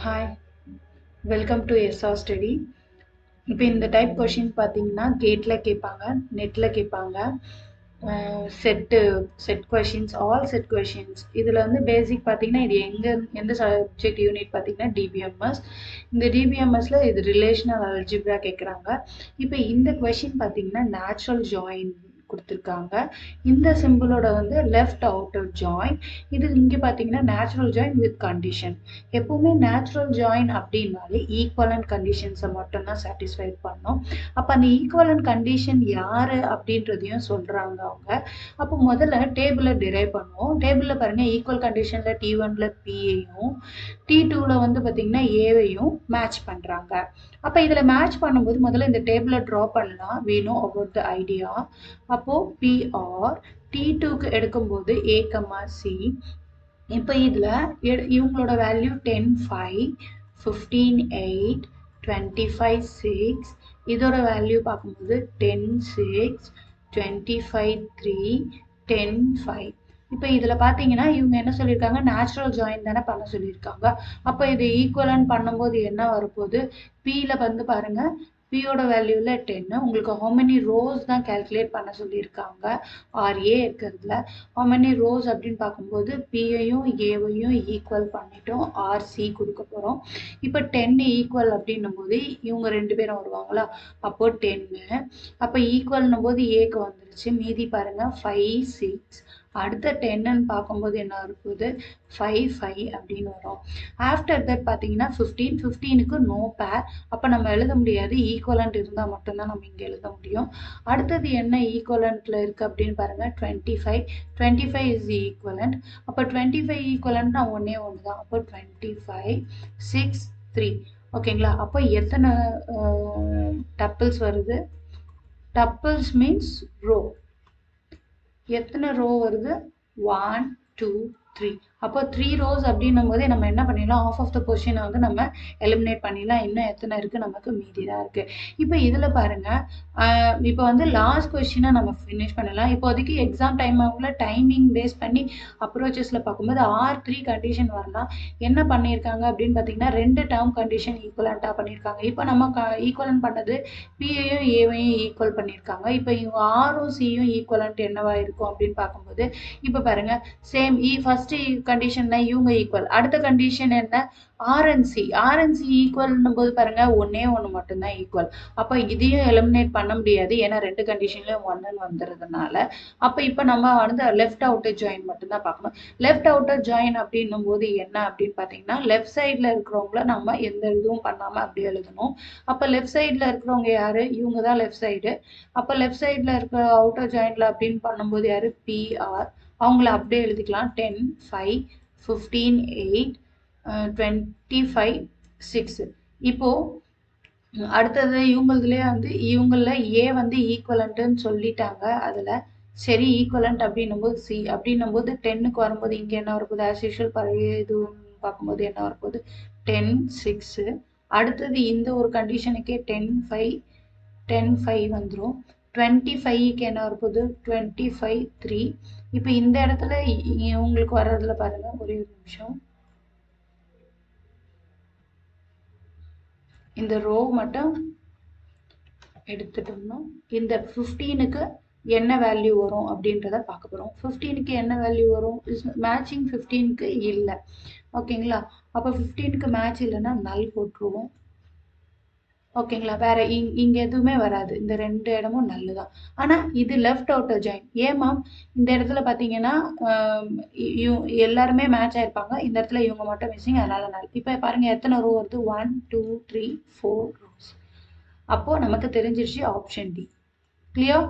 Hi, welcome to SR study. இப்போ இந்த type question பார்த்தீங்கன்னா கேட்டில் கேட்பாங்க, நெட்டில் கேட்பாங்க. Set questions, all set questions. இதில் வந்து பேசிக் பார்த்தீங்கன்னா இது எந்த சப்ஜெக்ட் யூனிட் பார்த்தீங்கன்னா டிபிஎம்எஸ். இந்த டிபிஎம்எஸ்ல இது ரிலேஷனல் அல்ஜிப்ரா கேட்குறாங்க. இப்போ இந்த கொஷின் பார்த்தீங்கன்னா நேச்சுரல் ஜாயின் கொடுத்துருக்காங்க. இந்த சிம்பிளோட வந்து லெஃப்ட் அவுட்டர் ஜாயின். இது இங்கே பார்த்தீங்கன்னா நேச்சுரல் ஜாயின் வித் கண்டிஷன். எப்பவுமே நேச்சுரல் ஜாயின் அப்படின்னாலே ஈக்குவலன்ட் கண்டிஷன்ஸை மட்டும்தான் சாட்டிஸ்ஃபை பண்ணோம். அப்போ அந்த ஈக்குவலன்ட் கண்டிஷன் யாரு அப்படின்றதையும் சொல்றாங்க அவங்க. அப்போ முதல்ல டேபிளை டிரைவ் பண்ணுவோம். டேபிளில் பாருங்க ஈக்குவல் கண்டிஷன்ல T1ல Pயையும் T2ல வந்து பார்த்தீங்கன்னா ஏவையும் மேட்ச் பண்றாங்க. அப்போ இதில் மேட்ச் பண்ணும்போது முதல்ல இந்த டேபிளை ட்ரா பண்ணலாம். we know about the idea. அப்போ PR T2க்கு எடுக்கும்போது A, C. இப்போ இதில் இவங்களோட வேல்யூ 10, 5, 15, 8, 25, 6. இதோட வேல்யூ பார்க்கும்போது 10, 6, 25, 3, 10, 5. இப்போ இதில் பார்த்தீங்கன்னா இவங்க என்ன சொல்லியிருக்காங்க, நேச்சுரல் ஜாயின் தானே பண்ண சொல்லியிருக்காங்க. அப்போ இது ஈக்குவலன்ட் பண்ணும்போது என்ன வரப்போகுது, பியில் வந்து பாருங்க பியோட வேல்யூவில் 10. உங்களுக்கு how many rows தான் calculate பண்ண சொல்லியிருக்காங்க RA இருக்கிறதுல. how many rows அப்படின்னு பார்க்கும்போது பியையும் ஏவையும் ஈக்குவல் பண்ணிட்டோம், RC கொடுக்க போகிறோம். இப்போ 10 ஈக்குவல் அப்படின்னும் போது இவங்க ரெண்டு பேரும் வருவாங்களா, அப்போ 10. அப்போ ஈக்குவல்னும் போது ஏக்கு வந்துருச்சு. மீதி பாருங்க 5, 6. அடுத்த 10ன்னு பார்க்கும்போது என்ன இருக்குது, 5, 5 அப்படின்னு வரும். ஆஃப்டர் தட் பார்த்தீங்கன்னா 15, 15க்கு நோ பேர். அப்போ நம்ம எழுத முடியாது, ஈக்குவலண்ட் இருந்தால் மட்டும்தான் நம்ம இங்கே எழுத முடியும். அடுத்தது என்ன ஈக்குவலண்ட்ல இருக்கு அப்படின்னு பாருங்க, 25. 25 இஸ் ஈக்குவலண்ட். அப்போ 25 ஈக்குவலண்ட்னா ஒன்னே ஒன்று தான். அப்போ 25, 6, 3. ஓகேங்களா. அப்போ எத்தனை டப்பிள்ஸ் வருது, டப்பிள்ஸ் மீன்ஸ் ரோ. எத்தனை ரோ வருது, 1, 2, 3. அப்போ 3 rows அப்படின்னும் போதே நம்ம என்ன பண்ணிடலாம், ஆஃப் ஆஃப் த பொசிஷனை வந்து நம்ம எலிமினேட் பண்ணிடலாம். இன்னும் எத்தனை இருக்கு, நமக்கு மீதி தான் இருக்கு. இப்போ இதில் பாருங்க, இப்போ வந்து லாஸ்ட் கொஸ்டினை நம்ம ஃபினிஷ் பண்ணலாம். இப்போதைக்கு எக்ஸாம் டைமில் டைமிங் பேஸ் பண்ணி அப்ரோச்சஸில் பார்க்கும்போது R3 கண்டிஷன் வரலாம். என்ன பண்ணியிருக்காங்க அப்படின்னு பார்த்தீங்கன்னா 2 டேர்ம் கண்டிஷன் ஈக்குவலண்ட்டாக பண்ணியிருக்காங்க. இப்போ நம்ம ஈக்குவலண்ட் பண்ணது பியையும் ஏவையும் ஈக்குவல் பண்ணியிருக்காங்க. இப்போ இவங்க ஆரும் சியும் ஈக்குவலண்ட் என்னவா இருக்கும் அப்படின்னு பார்க்கும்போது இப்போ பாருங்க சேம் ஃபர்ஸ்ட் கண்டிஷன்ல இவங்க ஈக்குவல். அடுத்த கண்டிஷன் என்ன, ஆர்என்சி ஈக்குவல்னும் போது பாருங்க ஒன்னே ஒன்று மட்டும்தான் ஈக்குவல். அப்போ இதையும் எலிமினேட் பண்ண முடியாது, ஏன்னா 2 கண்டிஷன்லயும் 1ன்னு வந்துடுறதுனால. அப்போ இப்போ நம்ம வந்து லெஃப்ட் அவுட்டர் ஜாயின் மட்டும்தான் பார்க்கணும். லெஃப்ட் அவுட்டர் ஜாயின் அப்படின்னும் போது என்ன அப்படின்னு பார்த்தீங்கன்னா லெஃப்ட் சைடில் இருக்கிறவங்கள நம்ம எந்த இதுவும் பண்ணாமல் அப்படி எழுதணும். அப்போ லெஃப்ட் சைடில் இருக்கிறவங்க யாரு, இவங்க தான் லெஃப்ட் சைடு. அப்போ லெஃப்ட் சைடில் இருக்கிற அவுட்டர் ஜாயின்ல அப்படின்னு பண்ணும்போது யாரு, PR. அவங்கள அப்படியே எழுதிக்கலாம். 10, 5, 15, 8, 25, 6. இப்போ அடுத்தது இவங்களதுலேயே வந்து இவங்கள ஏ வந்து ஈக்குவலண்ட்டுன்னு சொல்லிட்டாங்க. அதில் சரி ஈக்குவலண்ட் அப்படின்னும் போது சி அப்படின்னும் போது 10க்கு வரும்போது இங்கே என்ன வரப்போகுது, ஆஸ் யூஷுவல் பழைய இதுன்னு பார்க்கும்போது என்ன வரப்போகுது, 10, 6. அடுத்தது இந்த ஒரு கண்டிஷனுக்கே 10, 5, 10, 5 வந்துடும். 25க்கு என்ன வரப்போகுது, 25, 3. இப்போ இந்த இடத்துல உங்களுக்கு வர்றதுல பாருங்க, ஒரே ஒரு நிமிஷம், இந்த ரோ மட்டும் எடுத்துட்டோம்னா இந்த 15க்கு என்ன வேல்யூ வரும் அப்படின்றத பார்க்க போகிறோம். 15க்கு என்ன வேல்யூ வரும், மேட்சிங் 15க்கு இல்லை. ஓகேங்களா. அப்போ 15க்கு மேட்ச் இல்லைன்னா நல் போட்டுருவோம். ஓகேங்களா. வேற இங்க எதுவுமே வராது, இந்த 2 இடமும் நல்லுதான். ஆனா இது லெஃப்ட் அவுட்டர் ஜாயின். ஏன் மேம், இந்த இடத்துல பாத்தீங்கன்னா எல்லாருமே மேட்ச் ஆயிருப்பாங்க, இந்த இடத்துல இவங்க மட்டும் மிஸ்ஸிங், அதனால நல். இப்ப பாருங்க எத்தனை ரோ வருது, 1, 2, 3, 4 rows. அப்போ நமக்கு தெரிஞ்சிருச்சு ஆப்ஷன் டி. கிளியர்.